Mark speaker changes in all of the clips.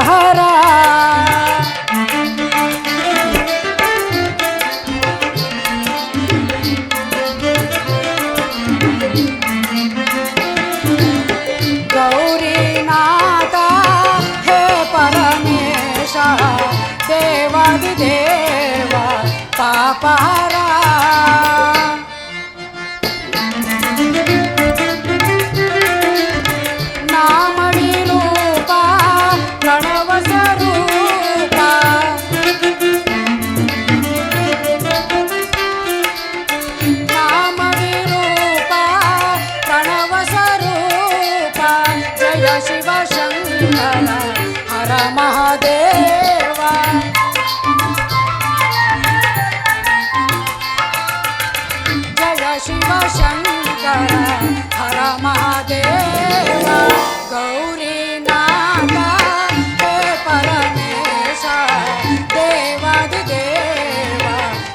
Speaker 1: ಪಾಪಹರ ಗೌರಿನಾಥ ಹೇ ಪರಮೇಶ ದೇವಾದಿದೇವ ಪಾಪಹರ ನಾಮವಿರೂಪ ಪ್ರಣವ ಸ್ವರೂಪ ನಾಮವಿರೂಪ ಪ್ರಣವ ಸ್ವರೂಪ ಜಯ ಶಿವ ಶಂಕರ ಹರ ಮಹಾದೇವ ಜಯ ಶಿವ ಶಂಕರ ಹರ ಮಹಾದೇವ ಗೌರಿನಾಥ ಹೇ ಪರಮೇಶ ದೇವಾದಿದೇವ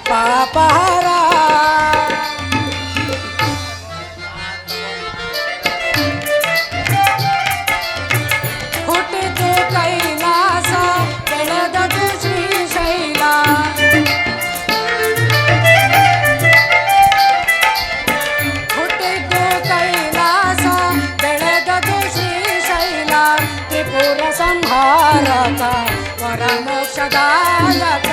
Speaker 1: ಪಾಪಹರ ಹುಟ್ಟಿತು ಕೈಲಾಸ ಬೆಳೆದದು ಶ್ರೀಶೈಲ ಹುಟ್ಟಿತು ಕೈಲಾಸ ಬೆಳೆದದು ಶ್ರೀಶೈಲ ತ್ರಿಪುರ ಸಂಹಾರಕ ವರ ಮೋಕ್ಷದಾಯಕ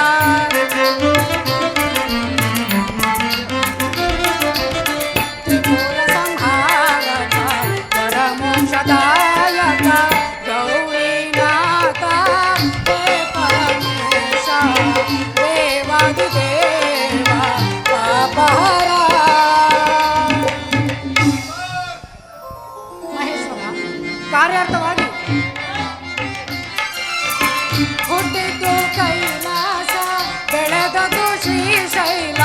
Speaker 1: ತ್ರಿಪುರ ಸಂಹಾರಕ ವರ ಮೋಕ್ಷದಾಯಕ ಗೌರಿನಾಥ ಹೇ ಪರಮೇಶ ದೇವಾದಿದೇವ ಪಾಪಹರ ಮಹೇಶ್ವರ ಕಾರ್ಯಾರ್ಥವಾಗಿ ಹುಟ್ಟಿದ್ದು ಕೈಲಾಸ ಬೆಳೆದದು ಶ್ರೀಶೈಲ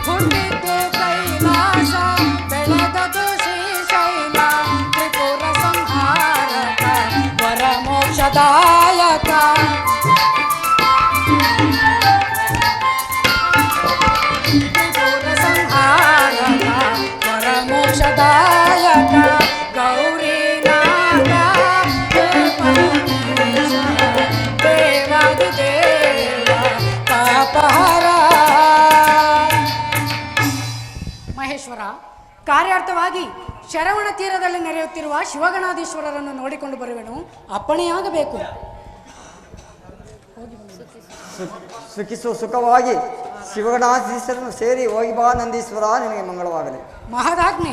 Speaker 1: ಹುಟ್ಟಿದ್ದು ಕೈಲಾಸ ಬೆಳೆದದು ಶ್ರೀಶೈಲ ತ್ರಿಪುರ ಸಂಹಾರಕ ವರ ಮೋಕ್ಷದಾಯಕ ತ್ರಿಪುರ ಸಂಹಾರಕ ವರ ಮೋಕ್ಷದಾಯಕ ಗೌರಿನಾಥ ಹೇ ಪರಮೇಶ ದೇವಾದಿದೇವ ಪಾಪಹರ ಮಹೇಶ್ವರ ಕಾರ್ಯಾರ್ಥವಾಗಿ ಶರವಣ ತೀರದಲ್ಲಿ ನೆರೆಯುತ್ತಿರುವ ಶಿವಗಣಾಧೀಶ್ವರರನ್ನು ನೋಡಿಕೊಂಡು ಬರುವೆನು ಅಪ್ಪಣೆಯಾಗಬೇಕು
Speaker 2: ಸುಖಿಸು ಸುಖವಾಗಿ ಶಿವಗಣಾಧೀಶರನ್ನು ಸೇರಿ ಹೋಗಿ ಬಾ ನಂದೀಶ್ವರ, ನಿನಗೆ ಮಂಗಳವಾಗಲಿ.
Speaker 1: ಮಹದಾಜ್ಞೆ.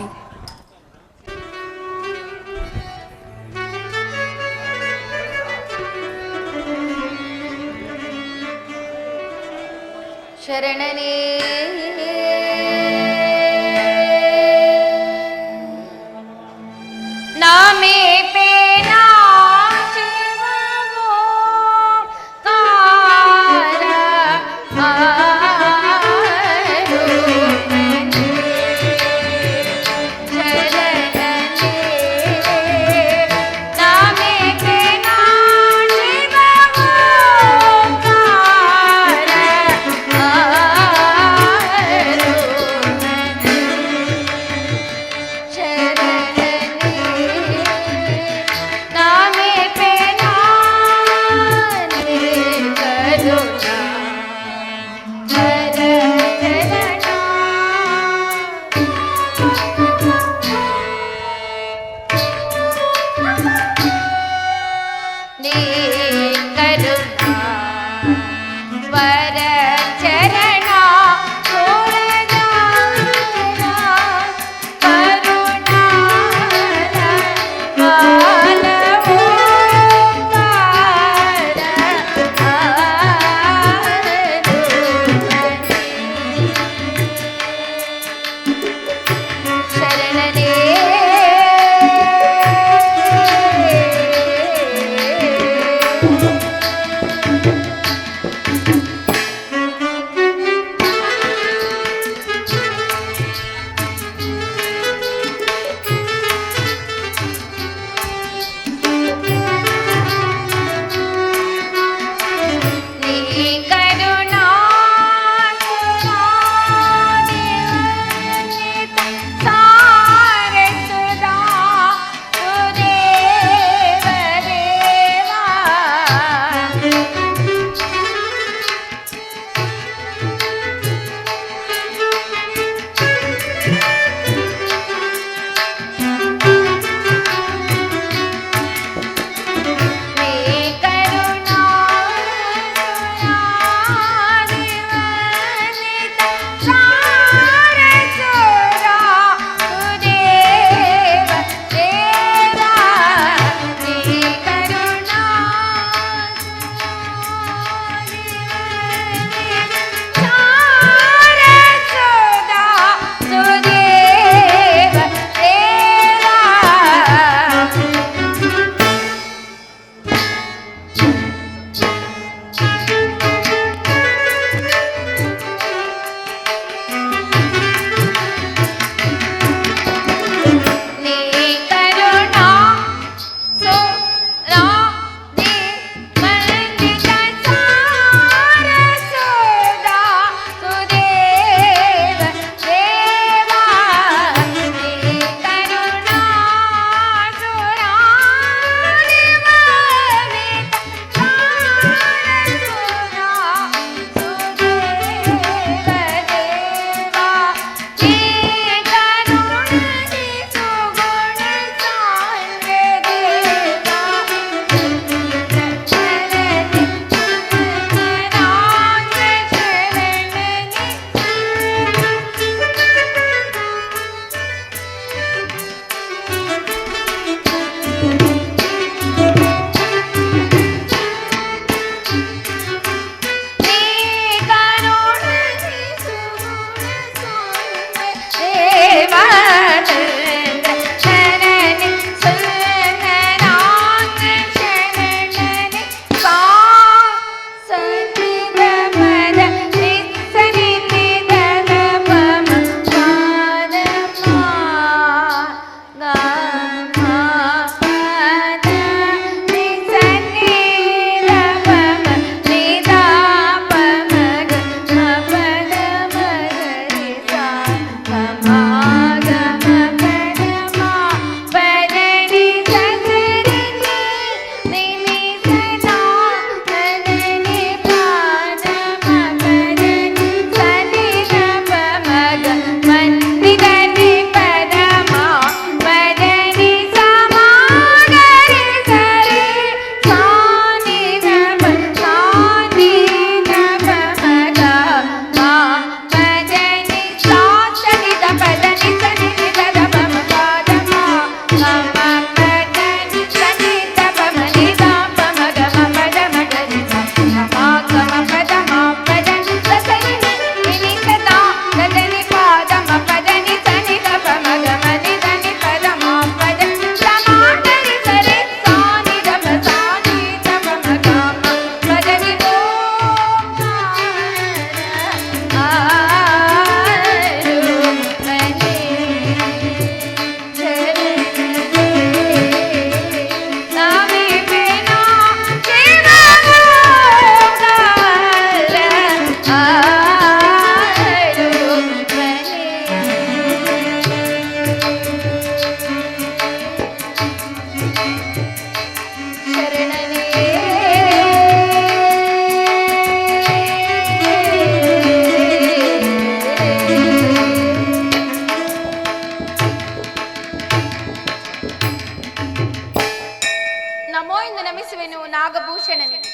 Speaker 3: ಶರಣನೇ ನಾಮೇ ಪೇನಾ ಶಿವವೋ ಕಾರ ಆರು ಶರಣನೇ ನಾಮೇ ಪೇನಾ ಶಿವವೋ ಕಾರ ಆರು ನಮೋ ಎಂದು ನಮಿಸುವೆನು ನಾಗಭೂಷಣನಿಗೆ.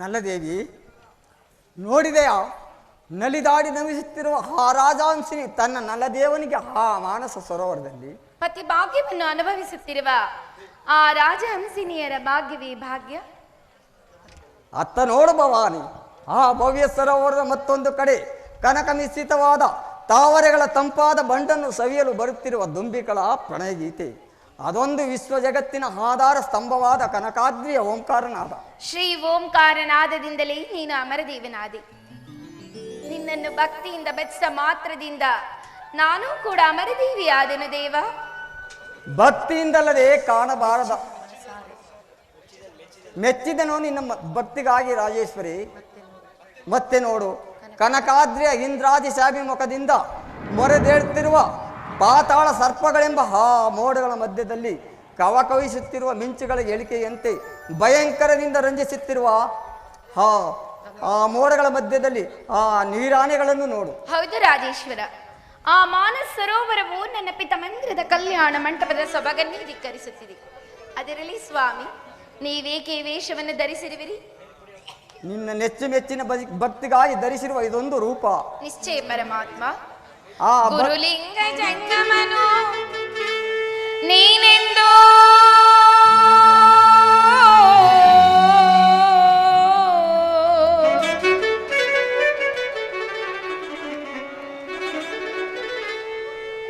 Speaker 2: ನಲ್ಲದೇವಿ, ನೋಡಿದೆಯಾ? ನಲಿದಾಡಿ ನಮಿಸುತ್ತಿರುವ ಆ ರಾಜಾಂಶಿನಿ ತನ್ನ ನಲ್ಲದೇವನಿಗೆ ಆ ಮಾನಸ ಸರೋವರದಲ್ಲಿ
Speaker 3: ಪತಿ ಭಾಗ್ಯವನ್ನು ಅನುಭವಿಸುತ್ತಿರುವ ಆ ರಾಜಹಂಸಿನಿಯರ ಭಾಗ್ಯವೇ ಭಾಗ್ಯ.
Speaker 2: ಅತ್ತ ನೋಡು ಭವಾನಿ, ಆ ಭವ್ಯ ಸರೋವರದ ಮತ್ತೊಂದು ಕಡೆ ಕನಕ ಮಿಶ್ರಿತವಾದ ತಾವರೆಗಳ ತಂಪಾದ ಬಂಡನ್ನು ಸವಿಯಲು ಬರುತ್ತಿರುವ ದುಂಬಿಗಳ ಪ್ರಣಯಗೀತೆ. ಅದೊಂದು ವಿಶ್ವ ಜಗತ್ತಿನ ಆಧಾರ ಸ್ತಂಭವಾದ ಕನಕಾದ್ರಿಯ ಓಂಕಾರನಾದ.
Speaker 3: ಶ್ರೀ ಓಂಕಾರನಾದದಿಂದಲೇ ನೀನು ಅಮರದೇವನಾದೆ. ನಿನ್ನನ್ನು ಭಕ್ತಿಯಿಂದ ಭಜಿಸ ಮಾತ್ರದಿಂದ ನಾನು ಕೂಡ ಅಮರದೇವಿಯಾದೆನು ದೇವ.
Speaker 2: ಭಕ್ತಿಯಿಂದಲ್ಲದೆ ಕಾಣಬಾರದ ಮೆಚ್ಚಿದನು ನಿನ್ನ ಭಕ್ತಿಗಾಗಿ ರಾಜೇಶ್ವರಿ. ಮತ್ತೆ ನೋಡು, ಕನಕಾದ್ರಿಯ ಇಂದ್ರಾದಿಶಾಭಿ ಮುಖದಿಂದ ಮೊರೆದೇಳುತ್ತಿರುವ ಪಾತಾಳ ಸರ್ಪಗಳೆಂಬ ಆ ಮೋಡಗಳ ಮಧ್ಯದಲ್ಲಿ ಕವಕವಿಸುತ್ತಿರುವ ಮಿಂಚುಗಳ ಎಳಿಕೆಯಂತೆ ಭಯಂಕರದಿಂದ ರಂಜಿಸುತ್ತಿರುವ ಆ ಮೋಡಗಳ ಮಧ್ಯದಲ್ಲಿ ಆ ನೀರಾನೆಗಳನ್ನು ನೋಡು.
Speaker 3: ಹೌದು ರಾಜೇಶ್ವರ, ಆ ಮಾನಸ ಸರೋವರವು ನನ್ನ ಪಿತಮಂದಿರದ ಕಲ್ಯಾಣ ಮಂಟಪದ ಸೊಬಗನ್ನೇ ಧಿಕ್ಕರಿಸುತ್ತಿದೆ. ಅದರಲ್ಲಿ ಸ್ವಾಮಿ, ನೀವೇಕೆ ವೇಷವನ್ನು ಧರಿಸಿರುವಿರಿ?
Speaker 2: ನಿನ್ನ ನೆಚ್ಚಿನ ಭಕ್ತಿಗಾಗಿ ಧರಿಸಿರುವ ಇದೊಂದು ರೂಪ.
Speaker 3: ನಿಶ್ಚಯ ಪರಮಾತ್ಮ.
Speaker 2: ಆ
Speaker 3: ಗುರುಲಿಂಗ ಜಂಗಮನು ನೀನೆಂದು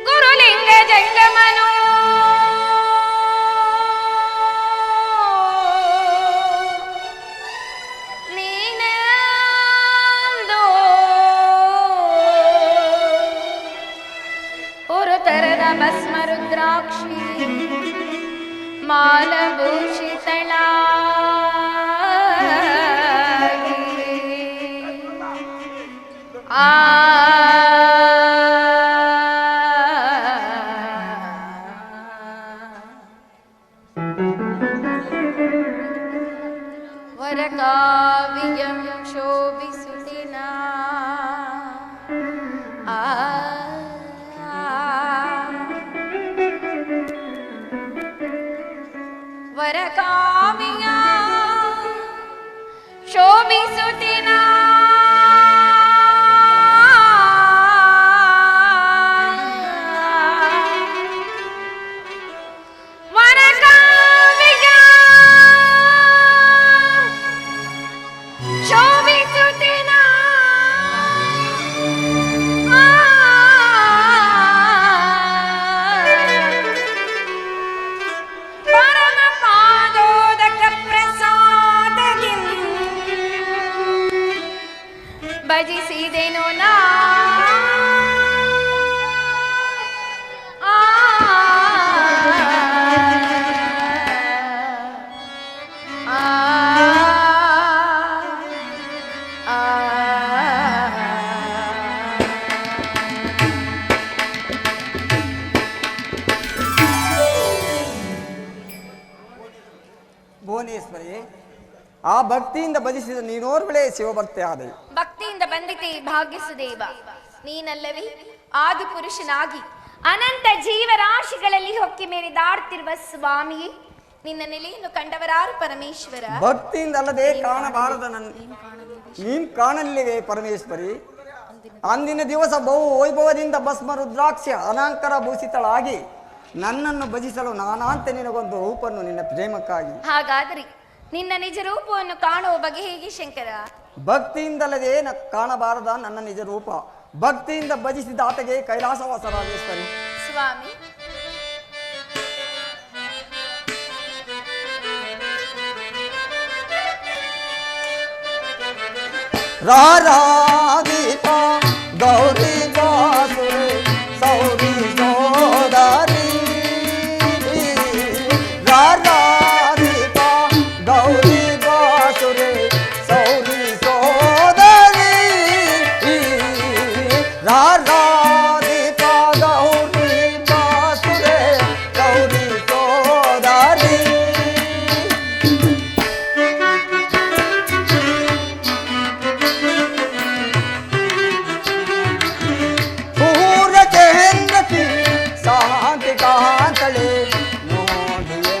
Speaker 3: ಗುರುಲಿಂಗ ಜಂಗಮನು ಭಸ್ಮ ರುದ್ರಾಕ್ಷಿ ಮಾಲಭೂಷಿತಳ ವರಕಾವ್ಯಂ ಶೋಭಿಸುತ್ತಿನ ವರಕಾವ್ಯ ಶೋಭಿಸುತ್ತಿನ ವರಕಾವ್ಯ ಶೋಭಿಸುತ್ತಿನ ಭಜಿಸಿದೆನು ನಾ
Speaker 2: ಭುವನೇಶ್ವರಿ, ಆ ಭಕ್ತಿಯಿಂದ ಭಜಿಸಿದ ನೀನೋರ್ವಳೆ ಶಿವಭಕ್ತಿ ಆದೆ.
Speaker 3: ಭಕ್ತಿಯಿಂದ ಬಂದಿತೆ ಭಾಗ್ಯಸುದೇವ. ನೀನಲ್ಲವೇ ಆದಿ ಪುರುಷನಾಗಿ ಅನಂತ ಜೀವರಾಶಿಗಳಲ್ಲಿ ಹೊಕ್ಕಿ ಮೇರಿದಾಡ್ತಿರುವ ಸ್ವಾಮಿಯೇ, ನಿನ್ನ ನೆಲೆಯನ್ನು ಕಂಡವರಾರು ಪರಮೇಶ್ವರ.
Speaker 2: ಭಕ್ತಿಯಿಂದ ಅಲ್ಲದೆ ಕಾಣಬಾರದ ನೀನ್ ಕಾಣಲಿವೆ ಪರಮೇಶ್ವರಿ. ಅಂದಿನ ದಿವಸ ಬಹು ವೈಭವದಿಂದ ಭಸ್ಮ ರುದ್ರಾಕ್ಷಿ ಅಲಂಕಾರ ಭೂಷಿತಳಾಗಿ ನನ್ನನ್ನು ಭಜಿಸಲು ನಾನಾಂತ ನಿನಗೊಂದು ರೂಪನ್ನು ನಿನ್ನ ಪ್ರೇಮಕ್ಕಾಗಿ.
Speaker 3: ಹಾಗಾದರೆ ನಿನ್ನ ನಿಜ ರೂಪವನ್ನು ಕಾಣುವ ಬಗೆ ಹೇಗೆ ಶಂಕರ?
Speaker 2: ಭಕ್ತಿಯಿಂದಲ್ಲದೆ ಕಾಣಬಾರದ ನನ್ನ ನಿಜ ರೂಪ. ಭಕ್ತಿಯಿಂದ ಭಜಿಸಿದ ಆತಗೆ ಕೈಲಾಸವಾಸ ರಾಜೇಶ್ವರಿ.
Speaker 3: ಸ್ವಾಮಿ,
Speaker 2: ರಾರಾದೀಪ ಗೌರಿ ಬಾಸುರೆ ಸೌರಿ ಸೋದರಿ ರಾರಾದೀಪ ಗೌರಿ ಬಾಸುರೆ ಸೌರಿ ಸೋದರಿ ರಾರಾದೀಪ ಗೌರಿ ಬಾಸುರೆ ಗೌರಿ ಸೋದರಿ ಶಾಂತಿ ಕಾಂತಳೆ ನೋಡಿಯೇ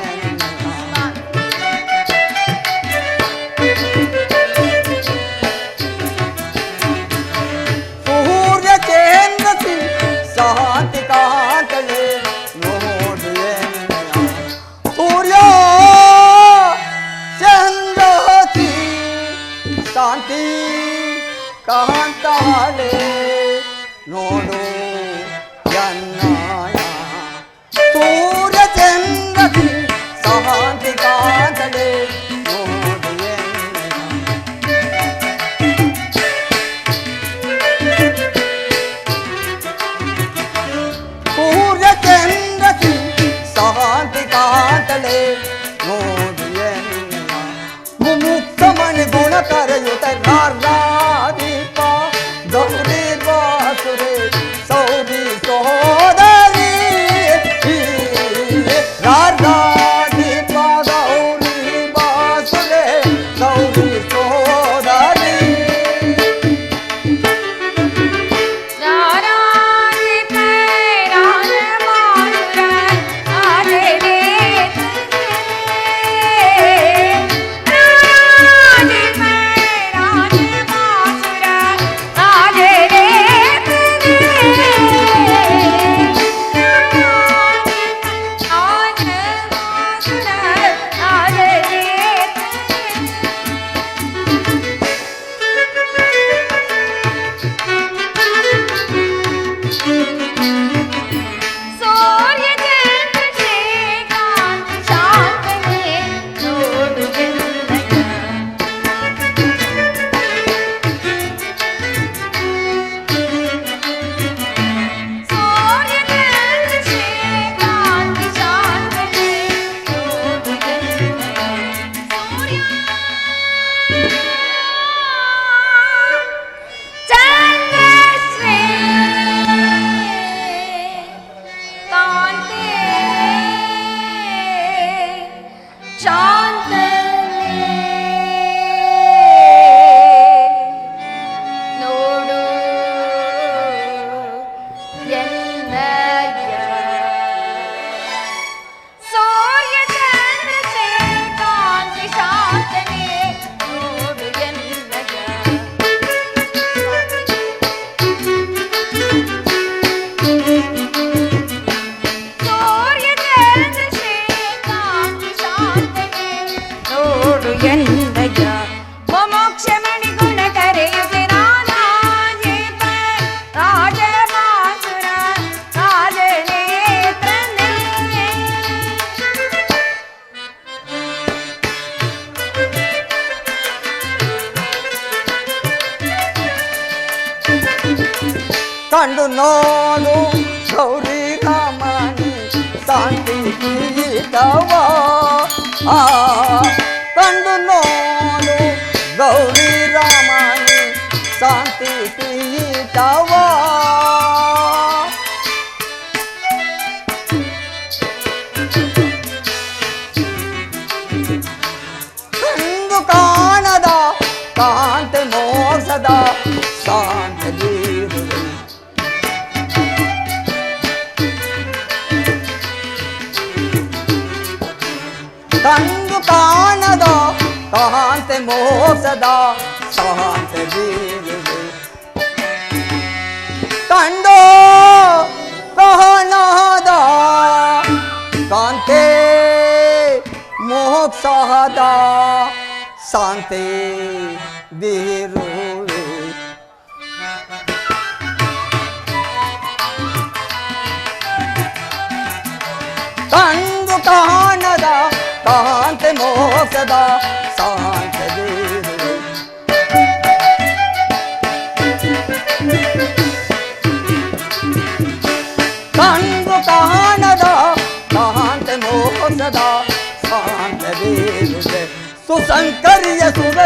Speaker 2: ಸೂರ್ಯ ಕೇಂದ್ರತಿ ಶಾಂತಿ ಕಾಂತಳೆ ನೋಡಿಯೇ ಸೂರ್ಯ ಚಂದ್ರತಿ ಶಾಂತಿ ಕಾಂತಳೆ ನೋಡು ಸೂರ್ಯ ಚಂದ್ರತಿ ಶಾಂತಿ ಕಾಂತಳೆ ನೋಡಿಯೇ ಸೂರ್ಯ ಚಂದ್ರತಿ ಶಾಂತಿ ಕಾಂತಳೆ ನೋಡಿಯೇ ಮುಮುಕ್ತ ಮಣಿ ಗುಣ ಕರೆಯುತ್ತ ರಾರಾದೀಪ ಗೌರಿ ಬಾಸುರೆ ಸೌರಿ ಸೋದರಿ ರಾರಾದೀಪ ಗೌರಿ ಬಾಸುರೆ ಸೌರಿ ಸೋದರಿ ಕಂಡು ನೋಡು ಗೌರಿ ರಾಮನಿ ಶಾಂತಿ ಗೀತವ ಕಂಡು ನೋಡು ಗೌರಿ ರಾಮನಿ ಶಾಂತಿ ಗೀತವ ಕಂಡು ಕಾಣದ ಕಾಂತೆ ಮೋಸದ ಶಾಂತಿ ಬೀರುವೆ ಕಂಡು ಕಾಣದ ಕಾಂತೆ ಮೋಸದ ಶಾಂತಿ ಬೀರುವೆ ಕಂಡು ಕಾಣದ ಕಾಂತೆ ಮೋಕ್ಷದ ಶಾಂತಿ ಬೀರುವೆ ಕಂಡು ಕಾಣದ ಕಾಂತೆ ಮೋಕ್ಷದ ಶಾಂತಿ ಬೀರುವೆ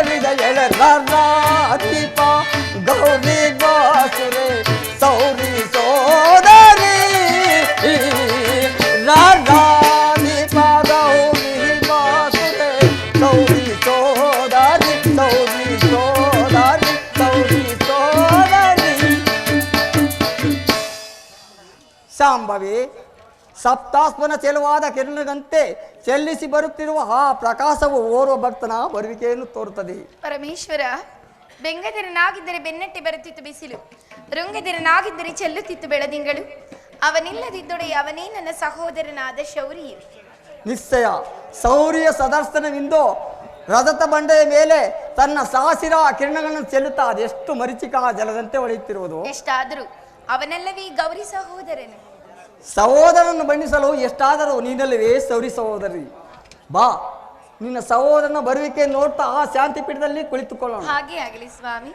Speaker 2: ಎಳಿದ ದೀಪ ಗೌರಿ ಬಾಸುರೆ ಸೌರಿ ಸೋದರಿ ದೀಪ ಗೌರಿ ಬಾಸುರೆ ಸೌರಿ ಸೋದರಿ ಸೌರಿ ಸೋದರಿ ಸೌರಿ ಸೋದರಿ. ಶಾಂಭವಿ ಸಪ್ತಾಸ್ಮನ ಚೆಲುವಾದ ಕಿರಣದಂತೆ ಚೆಲ್ಲಿಸಿ ಬರುತ್ತಿರುವ ಆ ಪ್ರಕಾಶವು ಓರ್ವ ಭಕ್ತನ ಬರುವಿಕೆಯನ್ನು ತೋರುತ್ತದೆ.
Speaker 3: ಪರಮೇಶ್ವರ, ಬೆಂಗದಿರನಾಗಿದ್ದರೆ ಬೆನ್ನಟ್ಟಿ ಬರುತ್ತಿತ್ತು ಬಿಸಿಲು, ರುಂಗದಿರನಾಗಿದ್ದರೆ ಚೆಲ್ಲುತ್ತಿತ್ತು ಬೆಳದಿಂಗಳು. ಅವನಿಲ್ಲದಿದ್ದೊಡೆ ಅವನೇ ನನ್ನ ಸಹೋದರನಾದ ಶೌರ್ಯ.
Speaker 2: ನಿಶ್ಚಯ ಶೌರ್ಯ ಸದರ್ಶನವಿಂದು ರಜತ ಬಂಡೆಯ ಮೇಲೆ ತನ್ನ ಸಾಸಿರ ಕಿರಣಗಳನ್ನು ಚೆಲ್ಲುತ್ತಾ ಅದೆಷ್ಟು ಮರೀಚಿಕಾ ಜಲದಂತೆ ಹೊಳೆಯುತ್ತಿರುವುದು.
Speaker 3: ಎಷ್ಟಾದರೂ ಅವನೆಲ್ಲವೇ ಗೌರಿ ಸಹೋದರನು.
Speaker 2: ಸಹೋದರನ್ನು ಬಣ್ಣಿಸಲು ಎಷ್ಟಾದರೂ ನೀನಲ್ಲವೇ ಸೌರಿ ಸಹೋದರಿ. ಬಾ, ನಿನ್ನ ಸಹೋದರನ ಬರುವಿಕೆ ನೋಡ್ತಾ ಆ ಶಾಂತಿ ಪೀಠದಲ್ಲಿ ಕುಳಿತುಕೊಳ್ಳೋಣ.
Speaker 3: ಹಾಗೆ ಆಗಲಿ ಸ್ವಾಮಿ.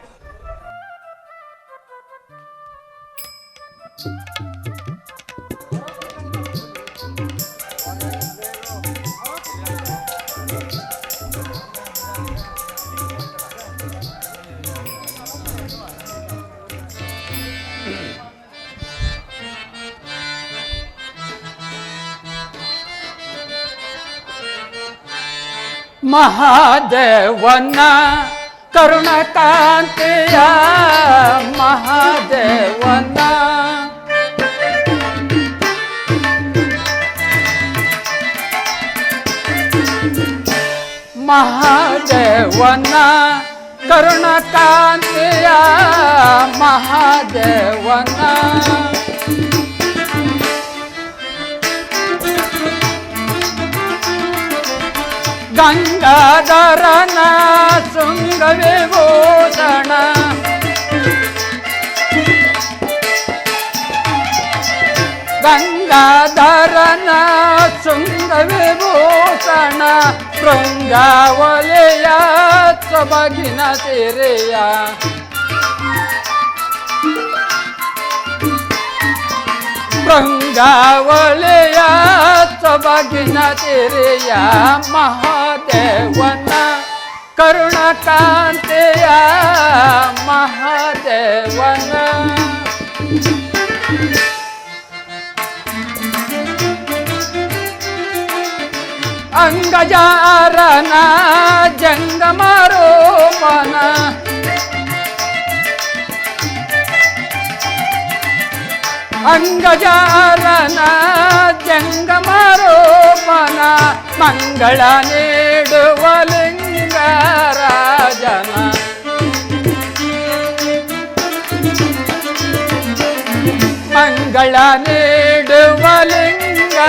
Speaker 4: ಮಹಾದೇವನ ಕರುಣಕಾಂತಿಯ ಮಹಾದೇವನ ಮಹಾದೇವನ ಕರುಣಕಾಂತಿಯ ಮಹಾದೇವನ ಗಂಗಾಧರನ ಶೃಂಗವಿಭೂಷಣ ಗಂಗಾಧರನ ಶೃಂಗವಿಭೂಷಣ ಶೃಂಗಾವಲಿಯ ಸೊಬಗಿನ ಸಿರಿಯ ಶೃಂಗಾವಲಿಯ ಸೊಬಗಿನ ಸಿರಿಯ ಮಹಾದೇವನ ಕರುಣಕಾಂತಿಯ ಮಹಾದೇವನ ಅಂಗಜಾರನ ಜಂಗಮರೂಪನ ಅಂಗಜಾರನ ಜಂಗಮರೂಪನ ಮಂಗಳ ನೀಡುವ ಲಿಂಗರಾಜನ ಮಂಗಳ ನೀಡುವ ಲಿಂಗರಾಜನ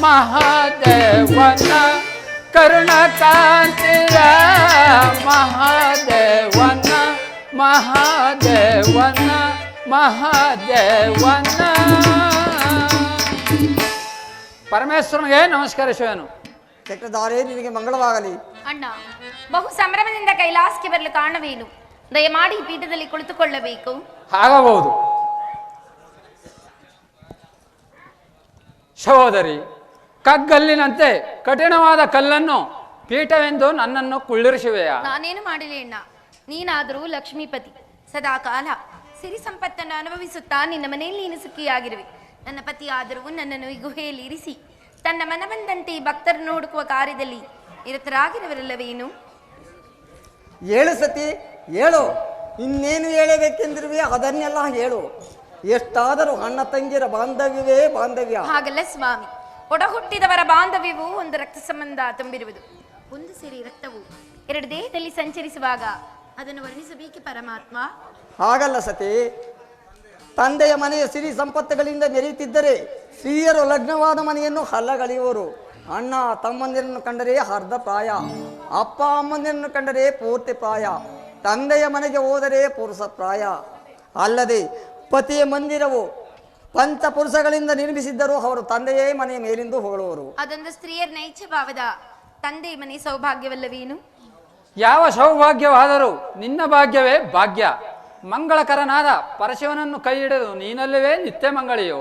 Speaker 4: ಮಹಾದೇವನ ಕರುಣಕಾಂತಿಯ ಮಹಾದೇವನ ಮಹಾದೇವನ ಮಹಾದೇವನ. ಪರಮೇಶ್ವರನಿಗೆ ನಮಸ್ಕರಿಸುವೆನು.
Speaker 2: ಚಕ್ರಧಾರೆ ನಿನಗೆ ಮಂಗಳವಾಗಲಿ.
Speaker 3: ಅಣ್ಣ, ಬಹು ಸಂಭ್ರಮದಿಂದ ಕೈಲಾಸಕ್ಕೆ ಬರಲು ಕಾರಣವೇನು? ದಯಮಾಡಿ ಪೀಠದಲ್ಲಿ ಕುಳಿತುಕೊಳ್ಳಬೇಕು.
Speaker 4: ಆಗಬಹುದು. ಸಹೋದರಿ, ಕಗ್ಗಲ್ಲಿನಂತೆ ಕಠಿಣವಾದ ಕಲ್ಲನ್ನು ಪೀಠವೆಂದು ನನ್ನನ್ನು ಕುಳ್ಳಿರಿಸುವೆಯಾ?
Speaker 3: ನಾನೇನು ಮಾಡಲಿ ಅಣ್ಣ. ನೀನಾದರೂ ಲಕ್ಷ್ಮೀಪತಿ, ಸದಾ ಕಾಲ ಸಿರಿ ಸಂಪತ್ತನ್ನು ಅನುಭವಿಸುತ್ತಾ ನಿನ್ನ ಮನೆಯಲ್ಲಿ ನೀನು ಸುಖಿಯಾಗಿರುವೆ. ನನ್ನ ಪತಿ ಆದರೂ ನನ್ನನ್ನು ಈ ಗುಹೆಯಲ್ಲಿ ಇರಿಸಿ ತನ್ನ ಮನ ಬಂದಂತೆ ಭಕ್ತರನ್ನು ಹುಡುಕುವ ಕಾರ್ಯದಲ್ಲಿ ನಿರತರಾಗಿರುವರಲ್ಲವೇನು?
Speaker 2: ಹೇಳು ಸತಿ, ಹೇಳು. ಇನ್ನೇನು ಹೇಳಬೇಕೆಂದಿರುವೆ ಅದನ್ನೆಲ್ಲ ಹೇಳು. ಎಷ್ಟಾದರೂ ಅಣ್ಣ ತಂಗಿಯರ ಬಾಂಧವ್ಯವೇ ಬಾಂಧವ್ಯ.
Speaker 3: ಹಾಗಲ್ಲ ಸ್ವಾಮಿ, ಒಡ ಹುಟ್ಟಿದವರ ಬಾಂಧವ್ಯವು ಒಂದು ರಕ್ತ ಸಂಬಂಧ ತುಂಬಿರುವುದು. ಒಂದು ಸಿರಿ ರಕ್ತವು ಎರಡು ದೇಹದಲ್ಲಿ ಸಂಚರಿಸುವಾಗ ಅದನ್ನು ವರ್ಣಿಸಬೇಕೆ ಪರಮಾತ್ಮ?
Speaker 2: ಹಾಗಲ್ಲ ಸತಿ. ತಂದೆಯ ಮನೆಯ ಸಿರಿ ಸಂಪತ್ತುಗಳಿಂದ ಮೆರೆಯುತ್ತಿದ್ದರೆ ಸ್ತ್ರೀಯರು ಲಗ್ನವಾದ ಮನೆಯನ್ನು ಹಲ್ಲಗಳೆಯುವರು. ಅಣ್ಣ ತಮ್ಮಂದಿರನ್ನು ಕಂಡರೆ ಅರ್ಧ ಪ್ರಾಯ, ಅಪ್ಪ ಅಮ್ಮಂದಿರನ್ನು ಕಂಡರೆ ಪೂರ್ತಿ ಪ್ರಾಯ, ತಂದೆಯ ಮನೆಗೆ ಹೋದರೆ ಪುರುಷ ಪ್ರಾಯ. ಅಲ್ಲದೆ ಪತಿಯ ಮಂದಿರವು ಪಂಚಪುರುಷಗಳಿಂದ ನಿರ್ಮಿಸಿದ್ದರೂ ಅವರು ತಂದೆಯೇ ಮನೆಯ ಮೇಲಿಂದು ಹೊಗಳುವರು.
Speaker 3: ಅದೊಂದು ಸ್ತ್ರೀಯರ ನೈಚ್ಛ ಭಾವದ ತಂದೆ ಮನೆ ಸೌಭಾಗ್ಯವಲ್ಲವೇನು?
Speaker 4: ಯಾವ ಸೌಭಾಗ್ಯವಾದರೂ ನಿನ್ನ ಭಾಗ್ಯವೇ ಭಾಗ್ಯ. ಮಂಗಳಕರನಾದ ಪರಶಿವನನ್ನು ಕೈ ಹಿಡಿದು ನೀನಲ್ಲವೇ ನಿತ್ಯ ಮಂಗಳಿಯೋ?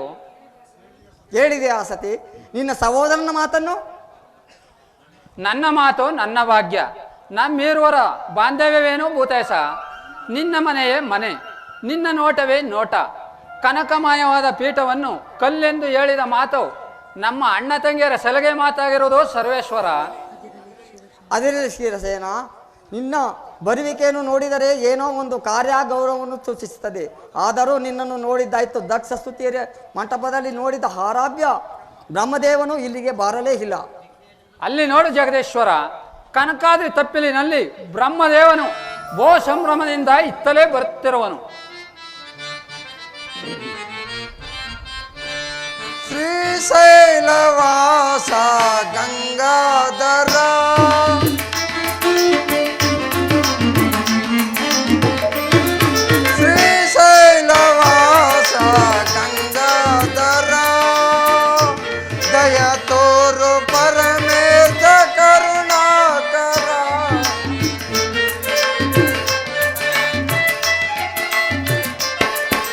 Speaker 2: ಹೇಳಿದೆ ಆ ಸತಿ ನಿನ್ನ ಸಹೋದರನ ಮಾತನ್ನು?
Speaker 4: ನನ್ನ ಮಾತು ನನ್ನ ಭಾಗ್ಯ. ನಮ್ಮೀರುವರ ಬಾಂಧವ್ಯವೇನೋ ಭೂತೇಶ. ನಿನ್ನ ಮನೆಯೇ ಮನೆ, ನಿನ್ನ ನೋಟವೇ ನೋಟ. ಕನಕಮಯವಾದ ಪೀಠವನ್ನು ಕಲ್ಲೆಂದು ಹೇಳಿದ ಮಾತು ನಮ್ಮ ಅಣ್ಣ ತಂಗಿಯರ ಸಲಹೆ ಮಾತಾಗಿರುವುದು ಸರ್ವೇಶ್ವರ.
Speaker 2: ಅದಿರಲಿ ಕ್ಷೀರಸೇನ, ನಿನ್ನ ಬರುವಿಕೆಯನ್ನು ನೋಡಿದರೆ ಏನೋ ಒಂದು ಕಾರ್ಯ ಗೌರವವನ್ನು ಸೂಚಿಸುತ್ತದೆ. ಆದರೂ ನಿನ್ನನ್ನು ನೋಡಿದ್ದಾಯ್ತು. ದಕ್ಷ ಸ್ತುತಿಯ ಮಂಟಪದಲ್ಲಿ ನೋಡಿದ ಆರಾಧ್ಯ ಬ್ರಹ್ಮದೇವನು ಇಲ್ಲಿಗೆ ಬರಲೇ ಇಲ್ಲ.
Speaker 4: ಅಲ್ಲಿ ನೋಡು ಜಗದೀಶ್ವರ, ಕನಕಾದ್ರಿ ತಪ್ಪಿಲಿನಲ್ಲಿ ಬ್ರಹ್ಮದೇವನು ಭೋ ಸಂಭ್ರಮದಿಂದ ಇತ್ತಲೇ ಬರುತ್ತಿರುವನು.
Speaker 5: ಶ್ರೀಶೈಲವಾಸ ಗಂಗಾಧರ ಶ್ರೀಶೈಲವಾಸ ಗಂಗಾಧರ ದಯ ತೋರು ಪರಮೇಶ ಕರುಣಾಕರ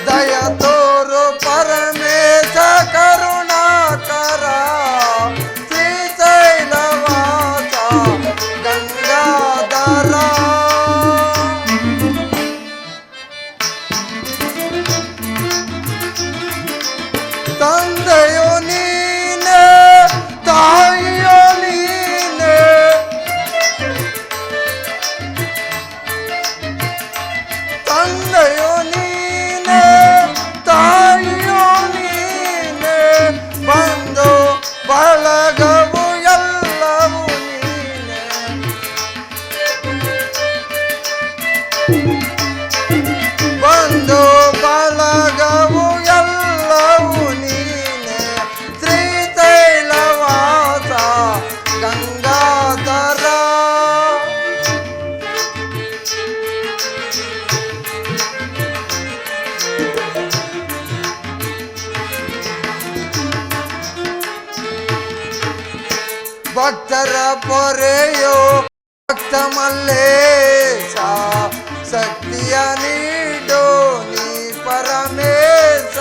Speaker 5: ದಯ ತೋರು ಪರಮೇಶ ಕರುಣಾಕರ ಶ್ರೀಶೈಲವಾಸ ಗಂಗಾಧರ ತಂದೆಯೋ ನೀನೆ ತಾಯಿಯೋ ನೀನೆ ತಂದೆಯೋ ನೀನೆ ತಾಯಿಯೋ ನೀನೆ ಬಂದು ಬಳಗವು ಎಲ್ಲವೂ ನೀನೆ ಬಂದು ಬಳಗವು ಎಲ್ಲವೂ ನೀನೆ ಶ್ರೀಶೈಲವಾಸ ಗಂಗಾಧರ ಭಕ್ತರ ಪೊರೆಯೋ ಭಕ್ತ ಮಲ್ಲೇಶ ಶಕ್ತಿಯ ನೀಡೋ ನೀ ಪರಮೇಶ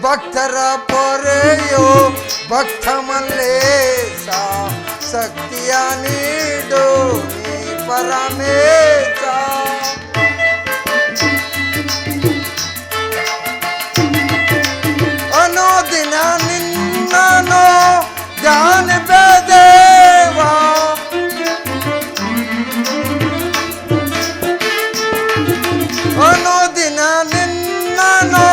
Speaker 5: ಭಕ್ತರ ಪೊರೆಯೋ ಭಕ್ತ ಮಲ್ಲೇಶ ಶಕ್ತಿಯ ನೀಡೋ ನೀ ಪರಮೇಶ ಅನುದಿನ ನಿನ್ನನು ಧ್ಯಾನಿಪೆ ದೇವ ಅನುದಿನ ನಿನ್ನನು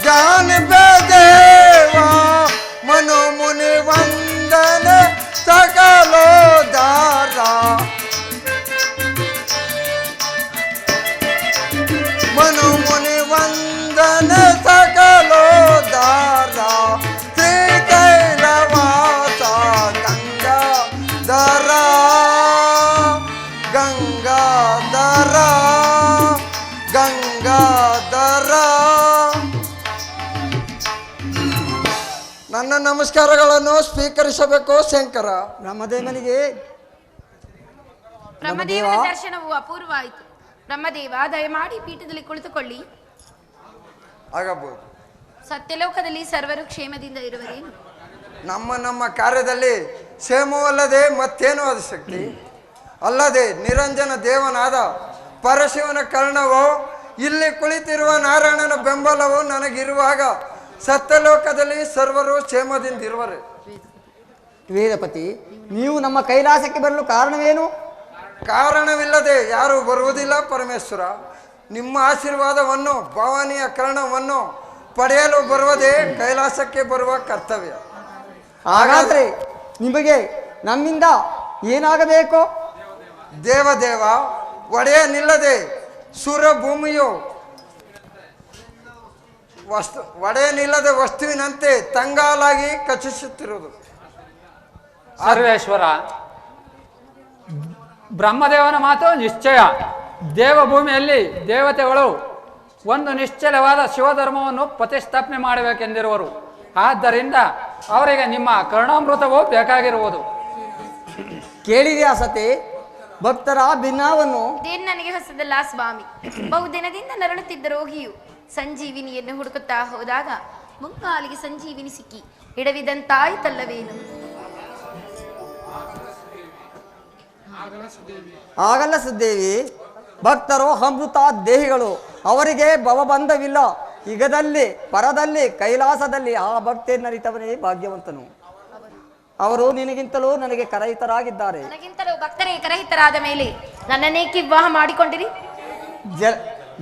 Speaker 5: ಧ್ಯಾನಿಪೆ ದೇವ ಮನು ಮುನಿ ವಂದನೆ ಸಕಲೋದಾರ ಮನು ಮುನಿ ವಂದನೆ ಸಕಲೋದಾರ ಶ್ರೀಶೈಲವಾಸ ಗಂಗಾಧರ ಗಂಗಾಧರ ಗಂಗಾಧರ. ನನ್ನ ನಮಸ್ಕಾರಗಳನ್ನು ಸ್ವೀಕರಿಸಬೇಕು ಶಂಕರ.
Speaker 2: ಬ್ರಹ್ಮದೇವನಿಗೆ
Speaker 3: ಬ್ರಹ್ಮದೇವನ ದರ್ಶನವು ಅಪೂರ್ವ ಆಯಿತು. ಬ್ರಹ್ಮದೇವ ದಯಮಾಡಿ ಪೀಠದಲ್ಲಿ ಕುಳಿತುಕೊಳ್ಳಿ.
Speaker 5: ಆಗಬಹುದು.
Speaker 3: ಸತ್ಯಲೋಕದಲ್ಲಿ ಸರ್ವರು ಕ್ಷೇಮದಿಂದ ಇರುವರೇನು?
Speaker 5: ನಮ್ಮ ಕಾರ್ಯದಲ್ಲಿ ಕ್ಷೇಮವಲ್ಲದೆ ಮತ್ತೇನು ಅದು ಶಕ್ತಿ ಅಲ್ಲದೆ ನಿರಂಜನ ದೇವನಾದ ಪರಶಿವನ ಕರ್ಣವೋ ಇಲ್ಲಿ ಕುಳಿತಿರುವ ನಾರಾಯಣನ ಬೆಂಬಲವು ನನಗಿರುವಾಗ ಸತ್ಯಲೋಕದಲ್ಲಿ ಸರ್ವರು ಕ್ಷೇಮದಿಂದ ಇರುವರು.
Speaker 2: ವೇದಪತಿ, ನೀವು ನಮ್ಮ ಕೈಲಾಸಕ್ಕೆ ಬರಲು ಕಾರಣವೇನು?
Speaker 5: ಕಾರಣವಿಲ್ಲದೆ ಯಾರು ಬರುವುದಿಲ್ಲ ಪರಮೇಶ್ವರ. ನಿಮ್ಮ ಆಶೀರ್ವಾದವನ್ನು ಭವಾನಿಯ ಕರ್ಣವನ್ನು ಪಡೆಯಲು ಬರುವುದೇ ಕೈಲಾಸಕ್ಕೆ ಬರುವ ಕರ್ತವ್ಯ.
Speaker 2: ಹಾಗಾದರೆ ನಿಮಗೆ ನಮ್ಮಿಂದ ಏನಾಗಬೇಕು?
Speaker 5: ದೇವದೇವ ಒಡೆಯನಿಲ್ಲದೆ ಸುರಭೂಮಿಯು ಒಡೆಯನಿಲ್ಲದೆ ವಸ್ತುವಿನಂತೆ ತಂಗಾಲಾಗಿ ಕಚಿಸುತ್ತಿರುವುದು.
Speaker 4: ಸರ್ವೇಶ್ವರ, ಬ್ರಹ್ಮದೇವನ ಮಾತು ನಿಶ್ಚಯ. ದೇವಭೂಮಿಯಲ್ಲಿ ದೇವತೆಗಳು ಒಂದು ನಿಶ್ಚಲವಾದ ಶಿವಧರ್ಮವನ್ನು ಪ್ರತಿಷ್ಠಾಪನೆ ಮಾಡಬೇಕೆಂದಿರುವರು. ಆದ್ದರಿಂದ ಅವರಿಗೆ ನಿಮ್ಮ ಕರುಣಾಮೃತವೂ ಬೇಕಾಗಿರುವುದು.
Speaker 2: ಕೇಳಿದೆಯಾ ಸತಿ? ಭಕ್ತರ ಭಿನ್ನವನ್ನು
Speaker 3: ಇದೇನು ನನಗೆ ಹೊಸದಲ್ಲ ಸ್ವಾಮಿ. ಬಹುದಿನದಿಂದ ನರಳುತ್ತಿದ್ದ ರೋಗಿಯು ಸಂಜೀವಿನಿಯನ್ನು ಹುಡುಕುತ್ತಾ ಹೋದಾಗ ಮುಂಗಾಲಿಗೆ ಸಂಜೀವಿನಿ ಸಿಕ್ಕಿ ಎಡವಿದಂತಾಯ್ತಲ್ಲವೇನು?
Speaker 2: ಆಗಲ್ಲ ಸುದ್ದೇವಿ, ಭಕ್ತರು ಅಮೃತ ದೇಹಿಗಳು, ಅವರಿಗೆ ಭವಬಂಧವಿಲ್ಲ. ಯುಗದಲ್ಲಿ ಪರದಲ್ಲಿ ಕೈಲಾಸದಲ್ಲಿ ಆ ಭಕ್ತಿಯನ್ನರಿತವನೇ ಭಾಗ್ಯವಂತನು. ಅವರು ನಿನಗಿಂತಲೂ ನನಗೆ ಕರಹಿತರಾಗಿದ್ದಾರೆ.
Speaker 3: ನನಗಿಂತಲೂ ಭಕ್ತರೇ ಕರಹಿತರಾದ ಮೇಲೆ ನನ್ನನ್ನೇಕೆ ವಿವಾಹ ಮಾಡಿಕೊಂಡಿರಿ?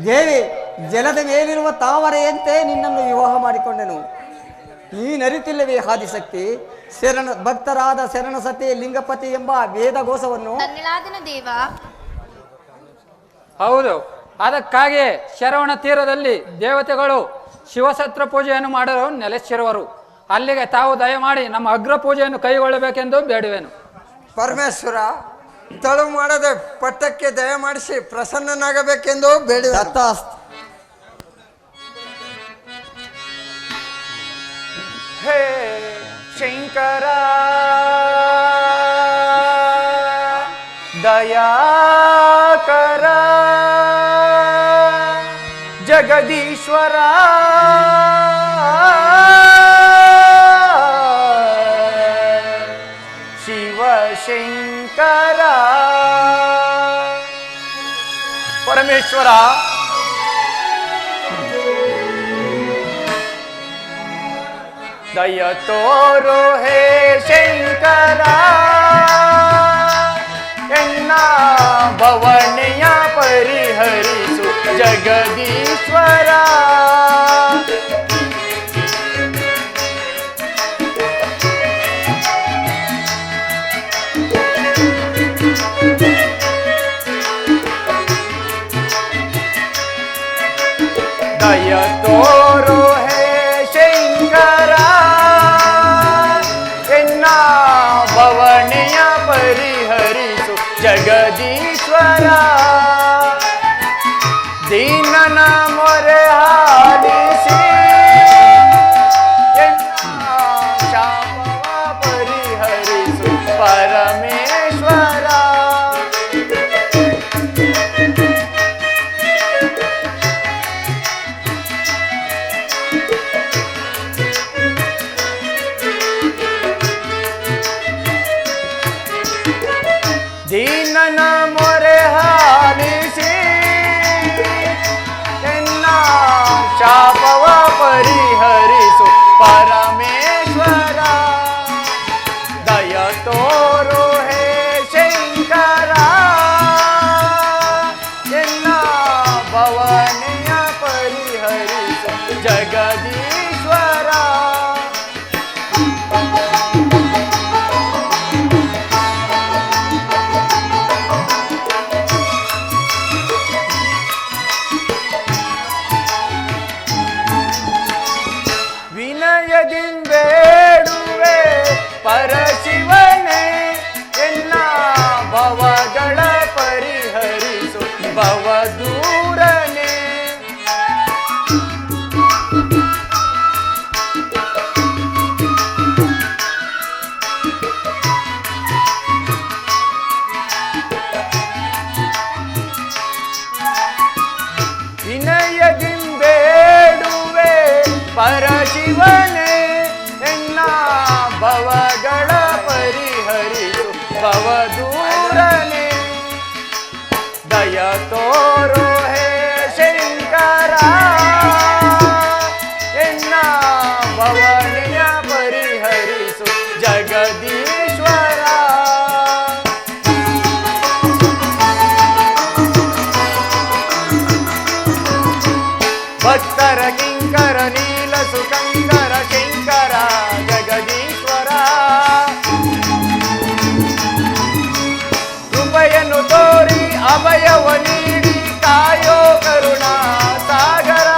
Speaker 2: ದೇವಿ, ಜಲದ ಮೇಲಿರುವ ತಾವರೆಯಂತೆ ನಿನ್ನನ್ನು ವಿವಾಹ ಮಾಡಿಕೊಂಡೆನು. ನೀನರಿತಿಲ್ಲವೇ ಆದಿಶಕ್ತಿ? ಭಕ್ತರಾದ ಶರಣ ಸತಿ ಲಿಂಗಪತಿ ಎಂಬ ವೇದಘೋಷವನ್ನು
Speaker 3: ಧನ್ಯಳಾದನು ದೇವ.
Speaker 4: ಹೌದು, ಅದಕ್ಕಾಗಿಯೇ ಶರವಣ ತೀರದಲ್ಲಿ ದೇವತೆಗಳು ಶಿವಸತ್ರ ಪೂಜೆಯನ್ನು ಮಾಡಲು ನೆಲೆಸಿರುವರು. ಅಲ್ಲಿಗೆ ತಾವು ದಯಮಾಡಿ ನಮ್ಮ ಅಗ್ರ ಪೂಜೆಯನ್ನು ಕೈಗೊಳ್ಳಬೇಕೆಂದು ಬೇಡುವೆನು.
Speaker 5: ಪರಮೇಶ್ವರ, ತಳು ಮಾಡದೆ ಪಟ್ಟಕ್ಕೆ ದಯಮಾಡಿಸಿ ಪ್ರಸನ್ನನಾಗಬೇಕೆಂದು ಬೇಡುವೆ.
Speaker 6: ಹೇ ಶಂಕರ ದಯಾಕರ ಜಗದೀಶ್ವರ ಶಿವಶಂಕರ ಪರಮೇಶ್ವರ, ದಯ ತೋರೋ ಹೇ ಶಂಕರ, ಎನ್ನ ಭವನೆಯ ಪರಿಹರಿಸು ಜಗದೀಶ್ವರ. ದಯ ತೋರೋ ಹೇ ಶಂಕರ, ಎನ್ನ ಭವನೆಯ ಪರಿಹರಿಸು ಜಗದೀಶ್ವರ. ದೀನನ ಮೊರೆ ಆಲಿಸಿ ಎನ್ನ ಶಾಪವ ಪರಿಹರಿಸು ಪರಮೇಶ್ವರ. ದೀನನ ಮೊರೆ ಆಲಿಸಿ ಎನ್ನ ಶಾಪವ ಪರಿಹರಿಸು ಪರಮೇಶ್ವರ. ದಯ ತೋರೋ ಹೇ ಶಂಕರ, ಎನ್ನ ಭವನೆಯ ಪರಿಹರಿಸು ಜಗದೀಶ್ವರ. ವಿನಯದಿಂಬೇಡುವೆ ಪರಶಿವನೇ, ಎನ್ನ ಭವಗಳ ಪರಿಹರಿಸು ಭವದೂರನೇ. ವಿನಯದಿಂಬೇಡುವೆ ಪರಶಿವನೇ, ಎನ್ನ ಭವಗಳ ಪರಿಹರಿಸು ಭವದೂರನೇ. ದಯ ತೋರೋ ಹೇ ಶಂಕರ, ಎನ್ನ ಭವನೆಯ ಪರಿಹರಿಸು ಜಗದೀಶ್ವರ. ಭಕ್ತರ ಕಿಂಕರ ನೀಲ ಸುಕಂಕರ ಶಂಕರ ಜಗದೀಶ್ವರ. ಕೃಪೆಯನ್ನು ತೋರಿ ಅಭಯವ ನೀಡಿ ಕಾಯೋ ಕರುಣಾ ಸಾಗರ.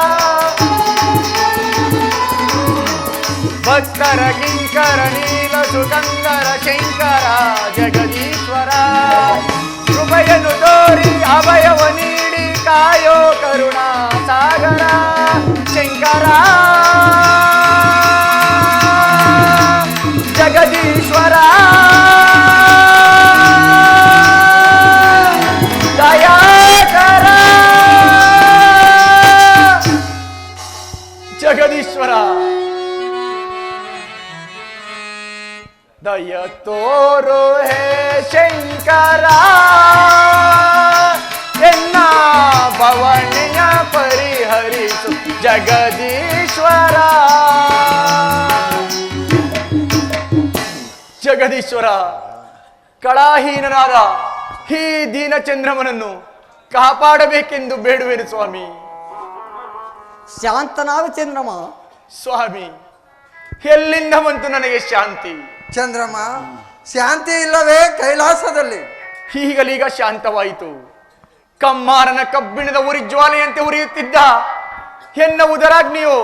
Speaker 6: ಭಕ್ತರ ಕಿಂಕರ ನೀಲ ಸುಕಂಕರ ಶಂಕರ ಜಗದೀಶ್ವರ. ಕೃಪೆಯನ್ನು ತೋರಿ ಅಭಯವ ನೀಡಿ ಕಾಯೋ ಕರುಣಾ ಸಾಗರ ಶಂಕರ ಜಗದೀಶ್ವರ. ಜಗದೀಶ್ವರ ಎನ್ನ ಭವನೆಯ ಪರಿಹರಿಸು ಜಗದೀಶ್ವರ. ಜಗದೀಶ್ವರ, ಕಳಾಹೀನನಾದ ಈ ದೀನಚಂದ್ರಮನನ್ನು ಕಾಪಾಡಬೇಕೆಂದು ಬೇಡುವೆನು ಸ್ವಾಮಿ.
Speaker 2: ಶಾಂತನಾಗು ಚಂದ್ರಮ.
Speaker 6: ಸ್ವಾಮಿ, ಎಲ್ಲಿಂದ ಬಂತು ನನಗೆ ಶಾಂತಿ?
Speaker 5: ಚಂದ್ರಮ್ಮ, ಶಾಂತಿ ಇಲ್ಲವೇ ಕೈಲಾಸದಲ್ಲಿ?
Speaker 6: ಈಗಲೀಗ ಶಾಂತವಾಯಿತು. ಕಮ್ಮಾರನ ಕಬ್ಬಿಣದ ಉರಿ ಜ್ವಾಲೆಯಂತೆ ಉರಿಯುತ್ತಿದ್ದ ಎನ್ನ ಉದರಾಗ್ನಿಯು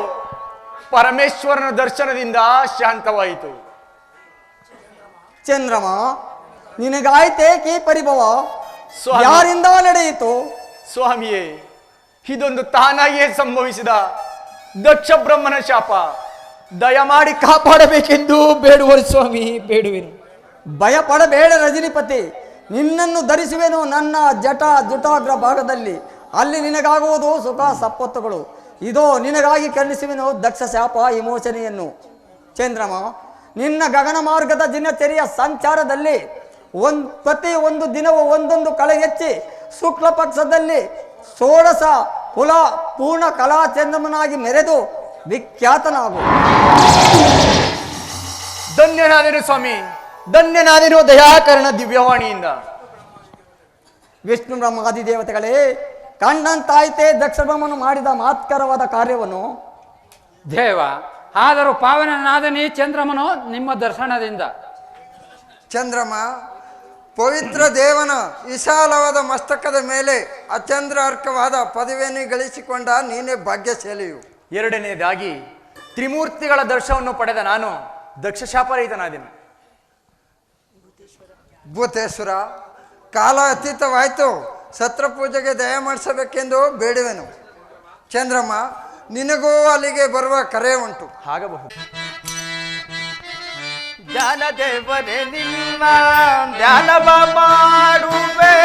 Speaker 6: ಪರಮೇಶ್ವರನ ದರ್ಶನದಿಂದ ಶಾಂತವಾಯಿತು.
Speaker 2: ಚಂದ್ರಮ, ನಿನಗಾಯ್ತೆ ಕೀ ಪರಿಭವ?
Speaker 6: ಸ್ವಾಮಿ.
Speaker 2: ಯಾರಿಂದ ನಡೆಯಿತು?
Speaker 6: ಸ್ವಾಮಿಯೇ, ಇದೊಂದು ತಾನಾಗಿಯೇ ಸಂಭವಿಸಿದ ದಕ್ಷ ಬ್ರಹ್ಮನ ಶಾಪ. ದಯಮಾಡಿ ಕಾಪಾಡಬೇಕೆಂದು ಬೇಡುವರು ಸ್ವಾಮಿ, ಬೇಡುವೆನು.
Speaker 2: ಭಯ ಪಡಬೇಡ ರಜನಿಪತಿ, ನಿನ್ನನ್ನು ಧರಿಸುವೆನು ನನ್ನ ಜಟಾಗ್ರ ಭಾಗದಲ್ಲಿ. ಅಲ್ಲಿ ನಿನಗಾಗುವುದು ಸುಖ ಸಂಪತ್ತುಗಳು. ಇದೋ ನಿನಗಾಗಿ ಕರುಣಿಸುವೆನು ದಕ್ಷ ಶಾಪ ವಿಮೋಚನೆಯನ್ನು. ಚಂದ್ರಮ, ನಿನ್ನ ಗಗನ ಮಾರ್ಗದ ದಿನಚರಿಯ ಸಂಚಾರದಲ್ಲಿ ಪ್ರತಿ ಒಂದು ದಿನವೂ ಒಂದೊಂದು ಕಳೆ ಹೆಚ್ಚಿ ಶುಕ್ಲ ಪಕ್ಷದಲ್ಲಿ ಷೋಡಶ ಕುಲ ಪೂರ್ಣ ಕಲಾ ಚಂದ್ರಮನಾಗಿ ಮೆರೆದು ವಿಖ್ಯಾತನಾಗು.
Speaker 6: ಧನ್ಯನಾದೆನು ಸ್ವಾಮಿ, ಧನ್ಯನಾದೆನು ದಯಾಕರಣ ದಿವ್ಯವಾಣಿಯಿಂದ.
Speaker 2: ವಿಷ್ಣು ಬ್ರಹ್ಮಾದಿ ದೇವತೆಗಳೇ, ಕಂಡಂತಾಯಿತೆ ದಕ್ಷ ಬ್ರಹ್ಮನು ಮಾಡಿದ ಮಹತ್ಕರವಾದ ಕಾರ್ಯವನ್ನು.
Speaker 4: ದೇವ, ಆದರೂ ಪಾವನನಾದನಿ ಚಂದ್ರಮನು ನಿಮ್ಮ ದರ್ಶನದಿಂದ.
Speaker 5: ಚಂದ್ರಮ್ಮ, ಪವಿತ್ರ ದೇವನ ವಿಶಾಲವಾದ ಮಸ್ತಕದ ಮೇಲೆ ಅಚಂದ್ರ ಅರ್ಕವಾದ ಪದವಿಯನ್ನು ಗಳಿಸಿಕೊಂಡ ನೀನೇ ಭಾಗ್ಯಶಾಲಿಯು.
Speaker 6: ಎರಡನೆಯದಾಗಿ ತ್ರಿಮೂರ್ತಿಗಳ ದರ್ಶನವನ್ನು ಪಡೆದ ನಾನು ದಕ್ಷ ಶಾಪರಹಿತನಾದೆನು.
Speaker 5: ಭೂತೇಶ್ವರ, ಕಾಲ ಅತೀತವಾಯಿತು. ಸತ್ರ ಪೂಜೆಗೆ ದಯ ಮಾಡಿಸಬೇಕೆಂದು ಬೇಡುವೆನು. ಚಂದ್ರಮ್ಮ, ನಿನಗೂ ಅಲ್ಲಿಗೆ ಬರುವ ಕರೆ ಉಂಟು.
Speaker 6: ಆಗಬಹುದು. ಜ್ಞಾನದೇವನೇ ನಿನ್ನ ಧ್ಯಾನವ ಮಾಡುವೆ,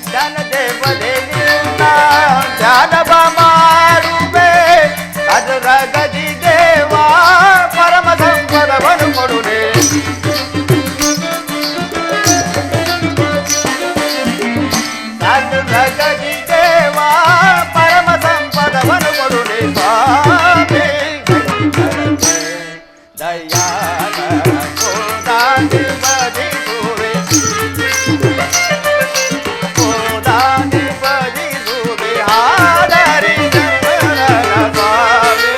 Speaker 6: ಜ್ಞಾನದೇವನೇ ನಿನ್ನ ಧ್ಯಾನವ ಮಾಡುವೆ. ಅದರ ಗದಿ ದೇವ ಪರಮ ಸಂಪದವನ್ನು ಕೊಡುವೆ. ಅದರ ಗದಿ ದೇವ ಪರಮ ಸಂಪದವನ್ನು ಕೊಡುವೆ. ಸ್ವಾಮಿ ದಯಾಕರ ಕೋದಾನಿ ಬದಿಸುವೆ, ಕೋದಾನಿ ಬದಿಸುವೆ. ಆದರಿ ಸ್ವಾಮಿ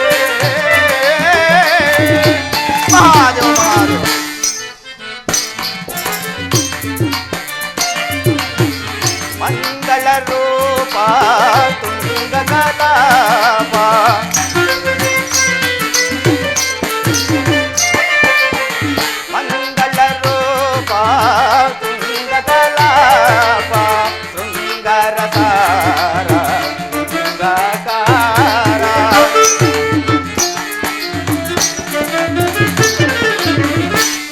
Speaker 6: ಮಹಾದೇವ ಮಹಾದೇವ. ಮಂಗಳ ರೂಪ ತುಂಗ ಕಲಾಪ, ಮಂಗಳ ರೂಪ ತುಂಗ ಕಲಾಪ. ಶೃಂಗಾರ ತಾರ ಶೃಂಗಾಕಾರ,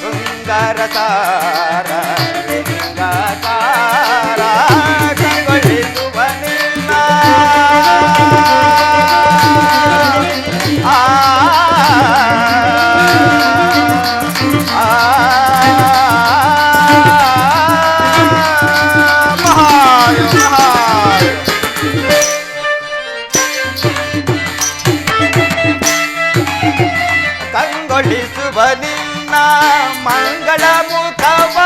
Speaker 6: ಶೃಂಗಾರ ತಾರ ಶೃಂಗಾಕಾರ. ಕಂಗೊಳಿಸುವ ನಿನ್ನ ಕಂಗೊಳಿಸುವ ನಿನ್ನ ಮಂಗಳ ಮುಖವ,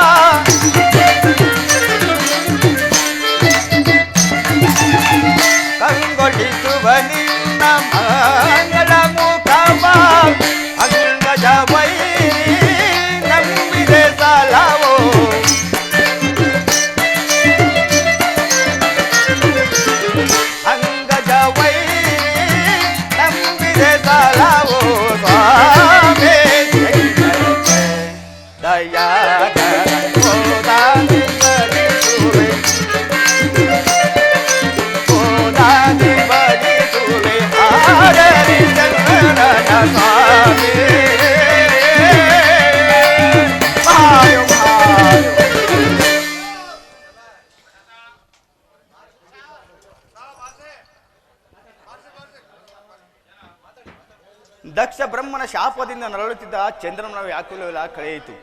Speaker 6: ಕಂಗೊಳಿಸುವ ನಿನ್ನ ಮಂಗಳ ಮುಖವ. ಅಂಗಜ ವೈರಿ ನಂಬಿದೆ ಸಾಲವೋ, ಅಂಗಜ ವೈರಿ ನಂಬಿದೆ ಸಾಲವೋ. ಸ್ವಾಮಿ ದಯಾಕರ ಕೋದಾನಿ ಬದಿಸುವೆ, ಕೋದಾನಿ ಬದಿಸುವೆ. ಆದರಿ ಚಂದ್ರನ ಸ್ವಾಮಿ ಮಹಾದೇವ ಮಹಾದೇವ. ದಕ್ಷ ಬ್ರಹ್ಮನ ಶಾಪದಿಂದ ನರಳುತ್ತಿದ್ದ ಚಂದ್ರಮನ ವ್ಯಾಕುಲವೆಲ್ಲ ಕಳೆಯಿತು.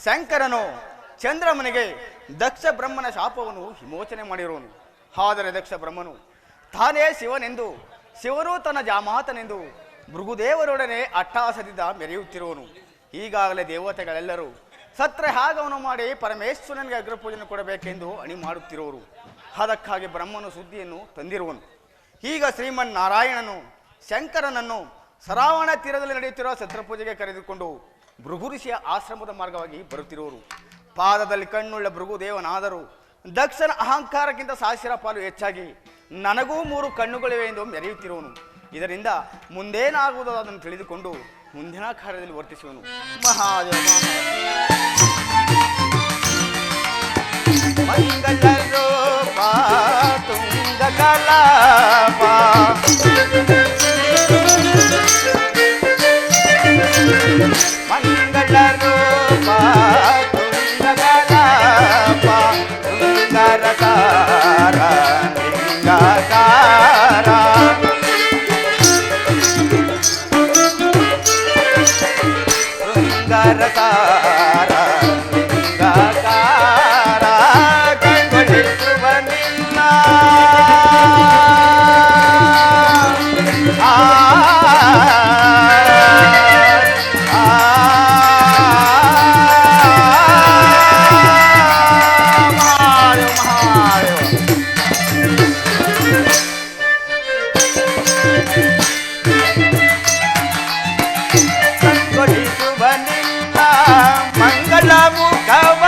Speaker 6: ಶಂಕರನು ಚಂದ್ರಮನಿಗೆ ದಕ್ಷ ಬ್ರಹ್ಮನ ಶಾಪವನ್ನು ವಿಮೋಚನೆ ಮಾಡಿರುವನು. ಆದರೆ ದಕ್ಷ ಬ್ರಹ್ಮನು ತಾನೇ ಶಿವನೆಂದು, ಶಿವನು ತನ್ನ ಜಾಮಾತನೆಂದು ಭೃಗುದೇವರೊಡನೆ ಅಟ್ಟಹಾಸದಿಂದ ಮೆರೆಯುತ್ತಿರುವನು. ಈಗಾಗಲೇ ದೇವತೆಗಳೆಲ್ಲರೂ ಸತ್ರಯಾಗವನ್ನು ಮಾಡಿ ಪರಮೇಶ್ವರನಿಗೆ ಅಗ್ರಪೂಜೆಯನ್ನು ಕೊಡಬೇಕೆಂದು ಅಣಿ ಮಾಡುತ್ತಿರುವರು. ಅದಕ್ಕಾಗಿ ಬ್ರಹ್ಮನು ಸುದ್ದಿಯನ್ನು ತಂದಿರುವನು. ಈಗ ಶ್ರೀಮನ್ನಾರಾಯಣನು ಶಂಕರನನ್ನು ಸರಾವಣ ತೀರದಲ್ಲಿ ನಡೆಯುತ್ತಿರುವ ಸತ್ರಪೂಜೆಗೆ ಕರೆದುಕೊಂಡು ಭೃಗು ಋಷಿಯ ಆಶ್ರಮದ ಮಾರ್ಗವಾಗಿ ಬರುತ್ತಿರುವರು. ಪಾದದಲ್ಲಿ ಕಣ್ಣುಳ್ಳ ಭೃಗುದೇವನಾದರೂ ದಕ್ಷನ ಅಹಂಕಾರಕ್ಕಿಂತ ಸಾವಿರ ಪಾಲು ಹೆಚ್ಚಾಗಿ ನನಗೂ 3 ಕಣ್ಣುಗಳಿವೆ ಎಂದು ಮೆರೆಯುತ್ತಿರುವನು. ಇದರಿಂದ ಮುಂದೇನಾಗುವುದು ಅದನ್ನು ತಿಳಿದುಕೊಂಡು ಮುಂದಿನ ಕಾರ್ಯದಲ್ಲಿ ವರ್ತಿಸುವನು. ಮಹಾದೇವ ಮಂಗಲ ರೂಪ ತುಂಗ ಕಲಾಪ ಮಂಗಲ ರೂಪ ತುಂಗ ಕಲಾಪ ತುಂಗರಸಾರ ಲಿಂಗಕಾರ ತುಂಗರಸಾರ ಲಿಂಗಕಾರ ಕೈಗೊಳಿಸುವ ನಿನ್ನ ಕಂಗೊಳಿಸುವ ನಿನ್ನ ಮಂಗಲ ಮುಖವ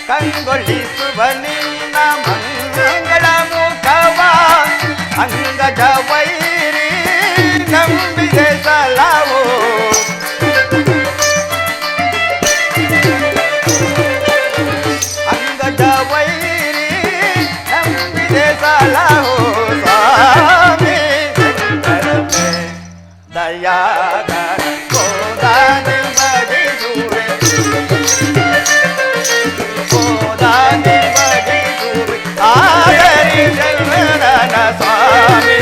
Speaker 6: ಕಂಗೊಳಿಸುವ ನಿನ್ನ ಮಂಗಳ ಮುಖವ ಅಂಗದ ವೈರಿ ನಂಬಿದೆ ಸಲವೋ ಅಂಗದ ವೈರಿ ನಂಬಿದೆ ಸಲವೋ ಸ್ವಾಮಿ ಶಂಕರನೇ ದಯಾಗರ ಕೋದಾನೆ ಬಡಿಸುವೆ ಕೋದಾನೆ ಬಡಿಸುವೆ ಆದರಿ ಶರಣನ ಸ್ವಾಮಿ